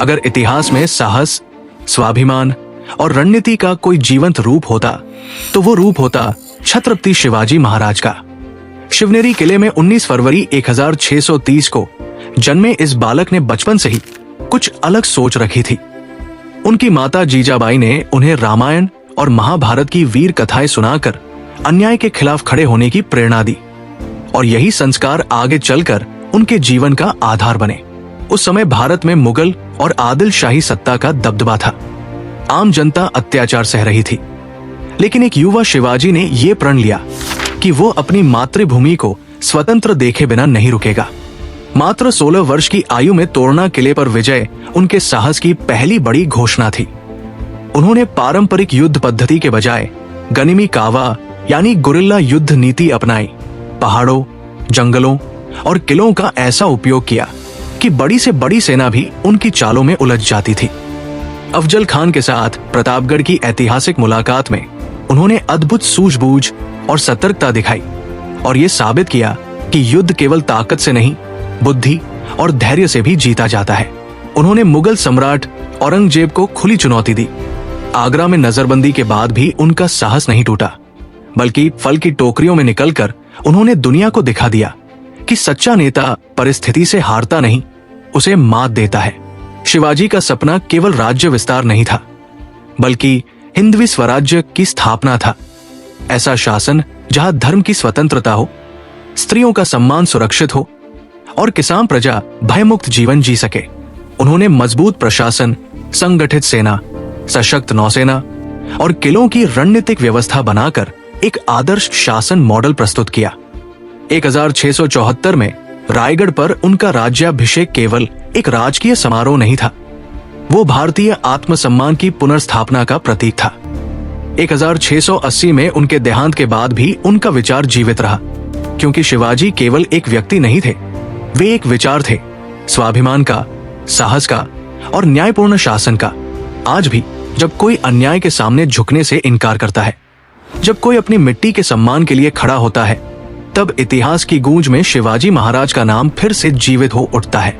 अगर इतिहास में साहस, स्वाभिमान और रणनीति का कोई जीवंत रूप होता तो वो रूप होता छत्रपति शिवाजी महाराज का। शिवनेरी किले में 19 फरवरी 1630 को जन्मे इस बालक ने बचपन से ही कुछ अलग सोच रखी थी। उनकी माता जीजाबाई ने उन्हें रामायण और महाभारत की वीर कथाएं सुनाकर अन्याय के खिलाफ खड़े होने की प्रेरणा दी और यही संस्कार आगे चलकर उनके जीवन का आधार बने। उस समय भारत में मुगल और आदिल शाही सत्ता का दबदबा था। आम जनता अत्याचार सह रही थी, लेकिन एक युवा शिवाजी ने यह प्रण लिया कि वो अपनी मातृभूमि को स्वतंत्र देखे बिना नहीं रुकेगा। मात्र 16 वर्ष की आयु में तोरना किले पर विजय उनके साहस की पहली बड़ी घोषणा थी। उन्होंने पारंपरिक युद्ध पद्धति के बजाय गनिमी कावा यानी गुरिल्ला युद्ध नीति अपनाई। पहाड़ों, जंगलों और किलों का ऐसा उपयोग किया कि बड़ी से बड़ी सेना भी उनकी चालों में उलझ जाती थी। अफजल खान के साथ प्रतापगढ़ की ऐतिहासिक मुलाकात में उन्होंने अद्भुत सूझबूझ और सतर्कता दिखाई और ये साबित किया कि युद्ध केवल ताकत से नहीं, बुद्धि और धैर्य से भी जीता जाता है। उन्होंने मुगल सम्राट औरंगजेब को खुली चुनौती दी। आगरा में नजरबंदी के बाद भी उनका साहस नहीं टूटा, बल्कि फल की टोकरियों में निकलकर उन्होंने दुनिया को दिखा दिया कि सच्चा नेता परिस्थिति से हारता नहीं, उसे मात देता है। शिवाजी का सपना केवल राज्य विस्तार नहीं था, बल्कि हिंदवी स्वराज्य की स्थापना था। ऐसा शासन जहां धर्म की स्वतंत्रता हो, स्त्रियों का सम्मान सुरक्षित हो और किसान प्रजा भयमुक्त जीवन जी सके। उन्होंने मजबूत प्रशासन, संगठित सेना, सशक्त नौसेना और किलों की रणनीतिक व्यवस्था बनाकर एक आदर्श शासन मॉडल प्रस्तुत किया। 1674 में रायगढ़ पर उनका राज्याभिषेक केवल एक राजकीय समारोह नहीं था, वो भारतीय आत्मसम्मान की पुनर्स्थापना का प्रतीक था। 1680 में उनके देहांत के बाद भी उनका विचार जीवित रहा, क्योंकि शिवाजी केवल एक व्यक्ति नहीं थे, वे एक विचार थे, स्वाभिमान का, साहस का और न्यायपूर्ण शासन का। आज भी जब कोई अन्याय के सामने झुकने से इनकार करता है, जब कोई अपनी मिट्टी के सम्मान के लिए खड़ा होता है, तब इतिहास की गूंज में शिवाजी महाराज का नाम फिर से जीवित हो उठता है।